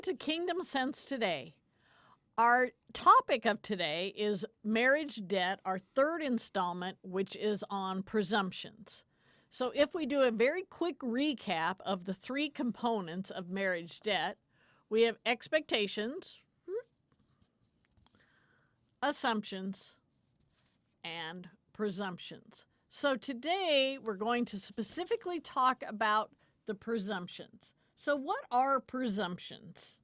To Kingdom Sense today. Our topic of today is marriage debt, our third installment, which is on presumptions. So, if we do a very quick recap of the three components of marriage debt, we have expectations, assumptions, and presumptions. So, today we're going to specifically talk about the presumptions. So, what are presumptions?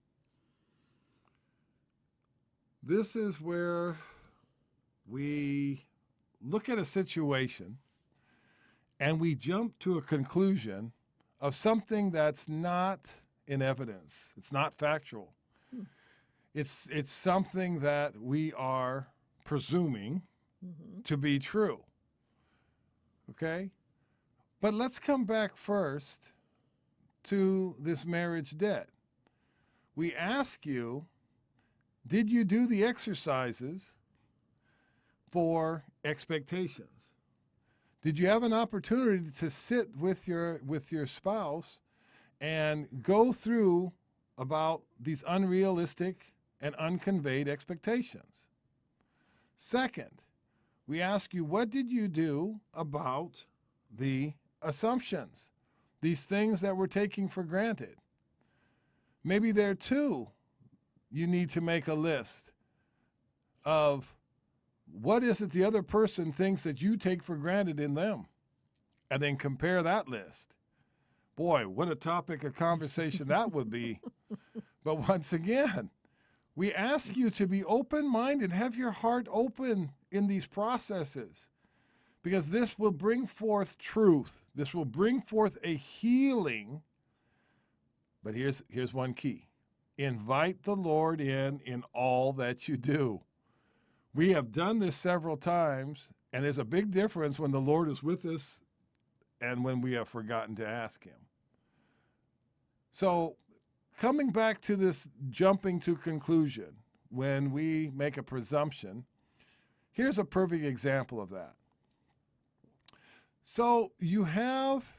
This is where we look at a situation and we jump to a conclusion of something that's not in evidence. It's not factual. It's something that we are presuming to be true. Okay? But let's come back first to this marriage debt. We ask you, did you do the exercises for expectations? Did you have an opportunity to sit with your spouse and go through about these unrealistic and unconveyed expectations? Second, we ask you, what did you do about the assumptions, these things that we're taking for granted? Maybe there too, you need to make a list of what is it the other person thinks that you take for granted in them, and then compare that list. Boy, what a topic of conversation that would be. But once again, we ask you to be open-minded, have your heart open in these processes, because this will bring forth truth. This will bring forth a healing. But here's one key. Invite the Lord in all that you do. We have done this several times, and there's a big difference when the Lord is with us and when we have forgotten to ask him. So coming back to this jumping to conclusion, when we make a presumption, here's a perfect example of that. So you have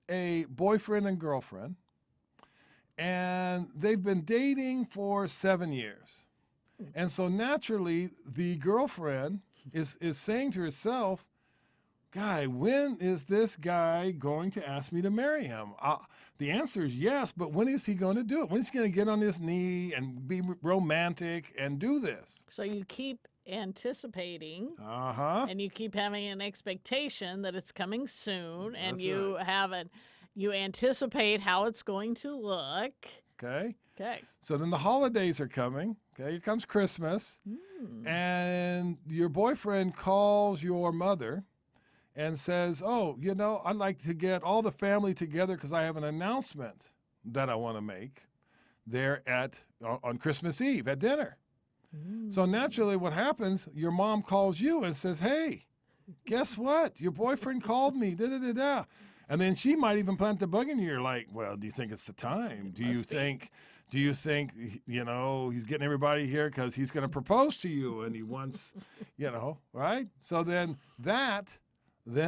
a boyfriend and girlfriend, and they've been dating for 7 years. And so naturally, the girlfriend is saying to herself, guy, when is this guy going to ask me to marry him? The answer is yes, but when is he going to do it? When is he going to get on his knee and be romantic and do this? So you keep anticipating, Uh-huh. and you keep having an expectation that it's coming soon, and That's you right. have you anticipate how it's going to look. Okay. Okay. So then the holidays are coming. Okay, here comes Christmas. And your boyfriend calls your mother and says, oh, I'd like to get all the family together because I have an announcement that I want to make there on Christmas Eve at dinner. So naturally what happens, your mom calls you and says, hey, guess what? Your boyfriend called me, da-da-da-da. And then she might even plant the bug in you. You're like, well, do you think it's the time? Do you think, he's getting everybody here because he's going to propose to you and he wants, right? So then that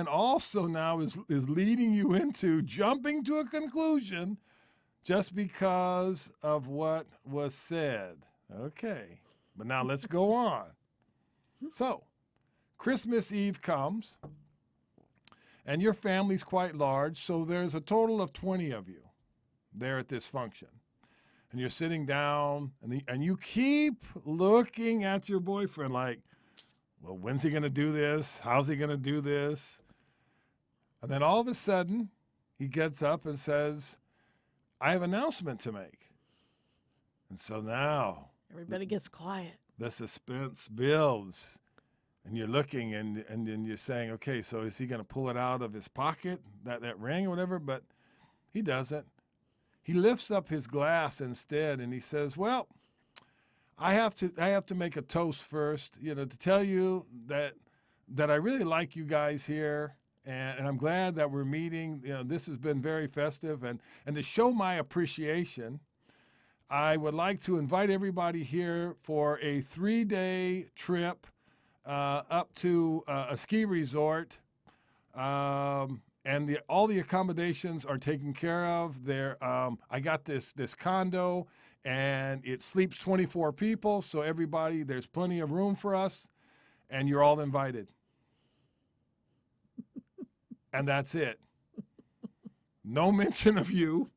also now is leading you into jumping to a conclusion just because of what was said. Okay, but now let's go on. So Christmas Eve comes, and your family's quite large, so there's a total of 20 of you there at this function. And you're sitting down, and you keep looking at your boyfriend like, well, when's he going to do this? How's he going to do this? And then all of a sudden, he gets up and says, I have an announcement to make. And so now Everybody gets quiet. the suspense builds. And you're looking, and then you're saying, okay, so is he going to pull it out of his pocket, that ring or whatever? But he doesn't. He lifts up his glass instead, and he says, well, I have to make a toast first, to tell you that I really like you guys here, and I'm glad that we're meeting. This has been very festive, and to show my appreciation, I would like to invite everybody here for a 3-day trip up to a ski resort, and all the accommodations are taken care of. I got this condo, and it sleeps 24 people, so everybody, there's plenty of room for us, and you're all invited. And that's it. No mention of you.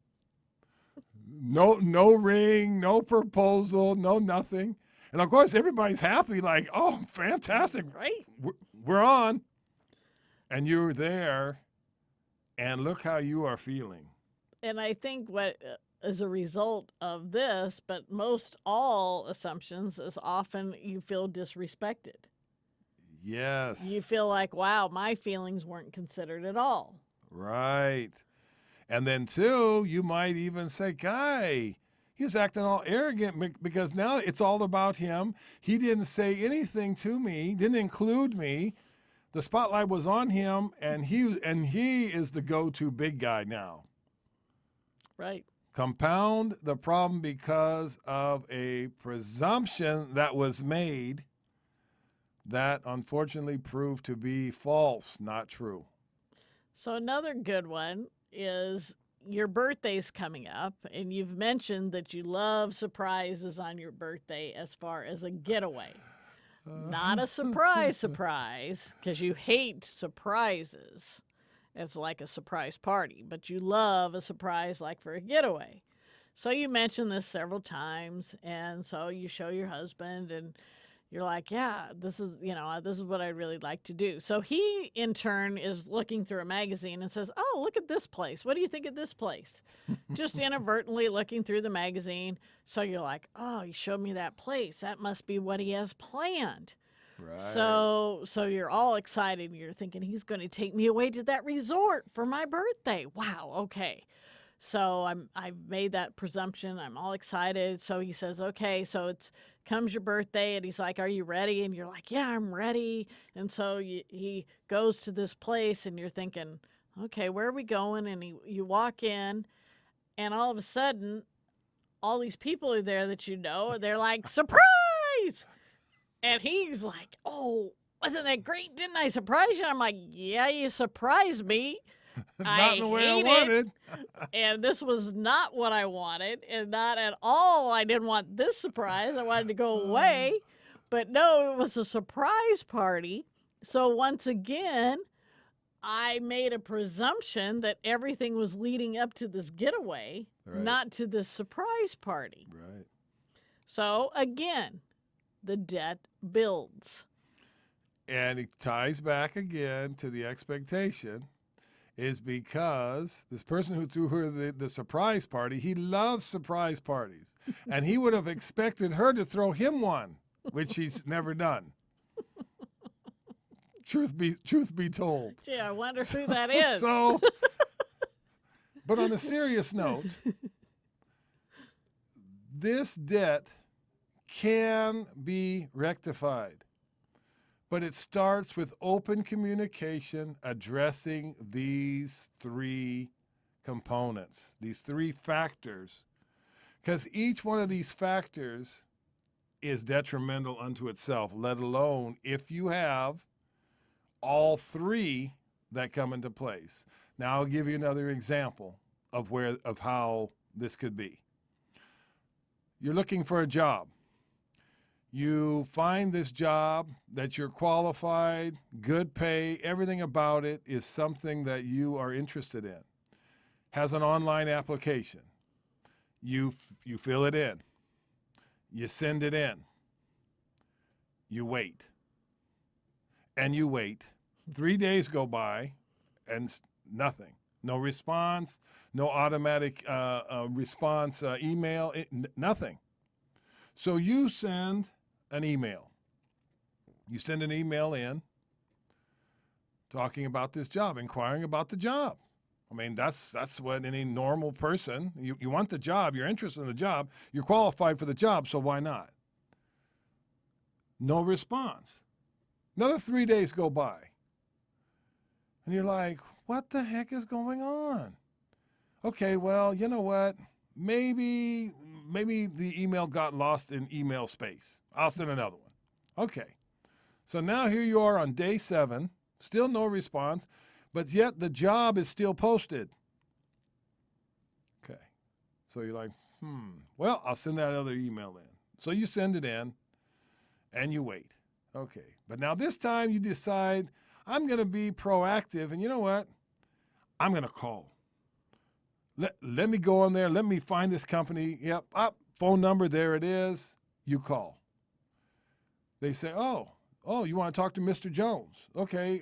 No ring, no proposal, no nothing. And of course, everybody's happy, like, oh, fantastic. Right. We're on. And you're there, and look how you are feeling. And I think what as a result of this, but most all assumptions, is often you feel disrespected. Yes. You feel like, wow, my feelings weren't considered at all. Right. And then, too, you might even say, Guy, he's acting all arrogant because now it's all about him. He didn't say anything to me, didn't include me. The spotlight was on him, and he is the go-to big guy now. Right. Compound the problem because of a presumption that was made that unfortunately proved to be false, not true. So another good one is your birthday's coming up, and you've mentioned that you love surprises on your birthday as far as a getaway. Not a surprise, because you hate surprises. It's like a surprise party, but you love a surprise like for a getaway. So you mentioned this several times, and so you show your husband, and you're like, yeah, this is what I'd really like to do. So he, in turn, is looking through a magazine and says, oh, look at this place. What do you think of this place? Just inadvertently looking through the magazine. So you're like, oh, he showed me that place. That must be what he has planned. Right. So you're all excited. You're thinking he's going to take me away to that resort for my birthday. Wow, okay. So I've made that presumption. I'm all excited. So he says, okay, so comes your birthday, and he's like, are you ready? And you're like, yeah, I'm ready. And so he goes to this place, and you're thinking, okay, where are we going? And you walk in, and all of a sudden, all these people are there that you know, and they're like, surprise! And he's like, oh, wasn't that great? Didn't I surprise you? I'm like, yeah, you surprised me. Not in the way I wanted. And this was not what I wanted, and not at all. I didn't want this surprise. I wanted to go away. But no, it was a surprise party. So once again, I made a presumption that everything was leading up to this getaway, Right. not to this surprise party. Right. So again, the debt builds. And it ties back again to the expectation is because this person who threw her the surprise party, he loves surprise parties. And he would have expected her to throw him one, which she's never done. Truth be told. Gee, I wonder who that is. But on a serious note, this debt can be rectified. But it starts with open communication addressing these three components, these three factors. Because each one of these factors is detrimental unto itself, let alone if you have all three that come into place. Now I'll give you another example of how this could be. You're looking for a job. You find this job that you're qualified, good pay, everything about it is something that you are interested in. Has an online application. You fill it in. You send it in. You wait. And you wait. 3 days go by and nothing. No response, no automatic response email, nothing. So you send an email. You send an email in talking about this job, inquiring about the job. I mean, that's what any normal person, you want the job, you're interested in the job, you're qualified for the job, so why not? No response. Another 3 days go by. And you're like, what the heck is going on? Okay, well, you know what? Maybe the email got lost in email space. I'll send another one. Okay. So now here you are on day 7, still no response, but yet the job is still posted. Okay. So you're like, Well, I'll send that other email in. So you send it in and you wait. Okay. But now this time you decide, I'm going to be proactive. And you know what? I'm going to call. Let me go on there. Let me find this company. Yep. Phone number. There it is. You call. They say, oh, you want to talk to Mr. Jones? Okay.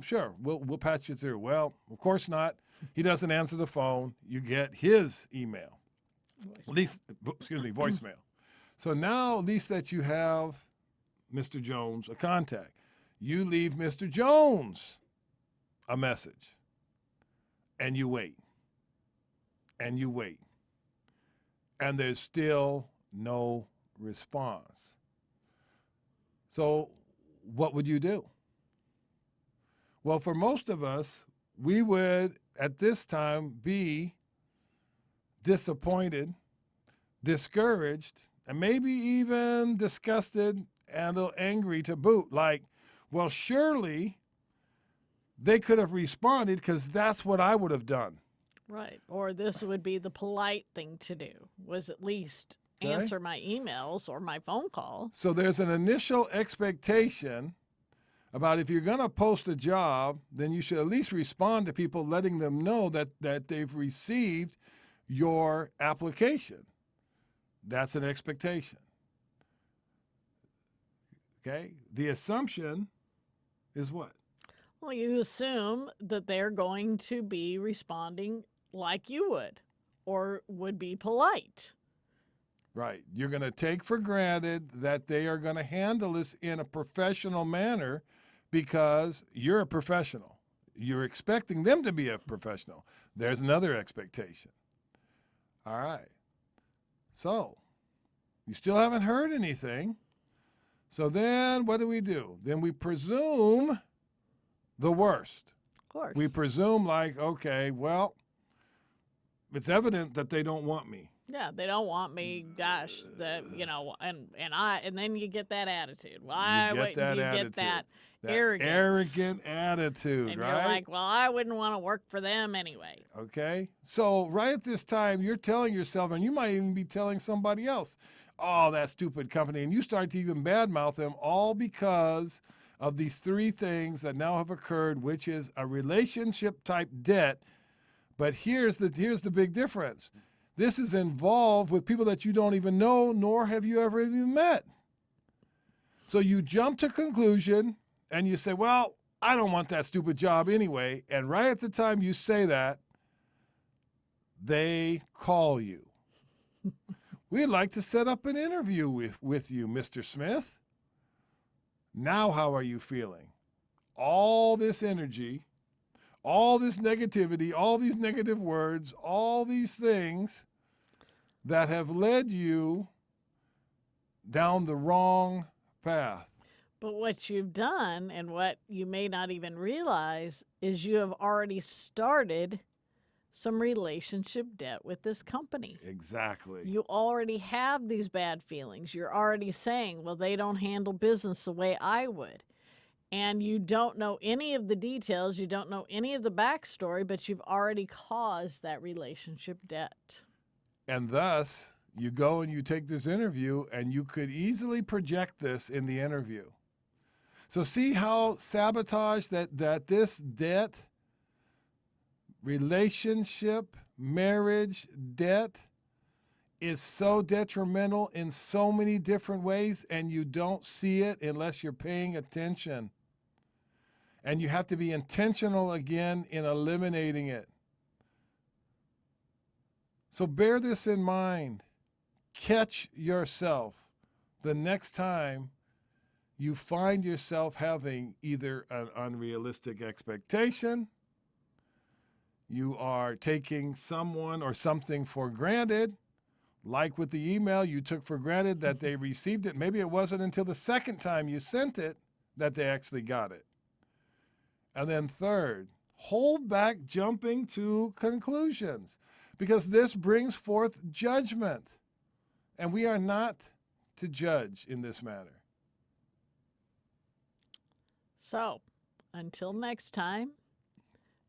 Sure. We'll patch you through. Well, of course not. He doesn't answer the phone. You get his email. Voicemail. So now at least that you have Mr. Jones a contact. You leave Mr. Jones a message. And you wait. And you wait. And there's still no response. So what would you do? Well, for most of us, we would at this time be disappointed, discouraged, and maybe even disgusted and a little angry to boot. Like, well, surely they could have responded because that's what I would have done. Right. Or this would be the polite thing to do, was at least Okay. answer my emails or my phone call. So there's an initial expectation about if you're going to post a job, then you should at least respond to people, letting them know that they've received your application. That's an expectation. Okay? The assumption is what? Well, you assume that they're going to be responding like you would or would be polite. Right. You're going to take for granted that they are going to handle this in a professional manner because you're a professional. You're expecting them to be a professional. There's another expectation. All right. So you still haven't heard anything. So then what do? Then we presume the worst. Of course. We presume like, okay, well, it's evident that they don't want me. Yeah, they don't want me. Gosh, and then you get that attitude. Why You get that attitude. Get that That arrogance. arrogant attitude, and right? you're like, well, I wouldn't want to work for them anyway. Okay. So right at this time, you're telling yourself, and you might even be telling somebody else, oh, that stupid company. And you start to even badmouth them, all because of these three things that now have occurred, which is a relationship type debt. But here's the big difference. This is involved with people that you don't even know, nor have you ever even met. So you jump to conclusion and you say, well, I don't want that stupid job anyway. And right at the time you say that, they call you. We'd like to set up an interview with you, Mr. Smith. Now how are you feeling? All this energy, all this negativity, all these negative words, all these things that have led you down the wrong path. But what you've done and what you may not even realize is you have already started some relationship debt with this company. Exactly. You already have these bad feelings. You're already saying, well, they don't handle business the way I would. And you don't know any of the details. You don't know any of the backstory, but you've already caused that relationship debt. And thus, you go and you take this interview, and you could easily project this in the interview. So see how sabotage that this debt, relationship, marriage debt is so detrimental in so many different ways, and you don't see it unless you're paying attention. And you have to be intentional again in eliminating it. So bear this in mind. Catch yourself the next time you find yourself having either an unrealistic expectation, you are taking someone or something for granted, like with the email, you took for granted that they received it. Maybe it wasn't until the second time you sent it that they actually got it. And then third, hold back jumping to conclusions, because this brings forth judgment. And we are not to judge in this matter. So, until next time,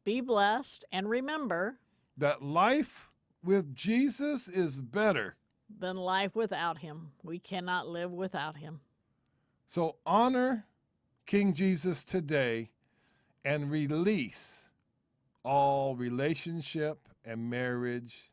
be blessed, and remember that life with Jesus is better. Than life without him. We cannot live without him. So honor King Jesus today and release all relationship and marriage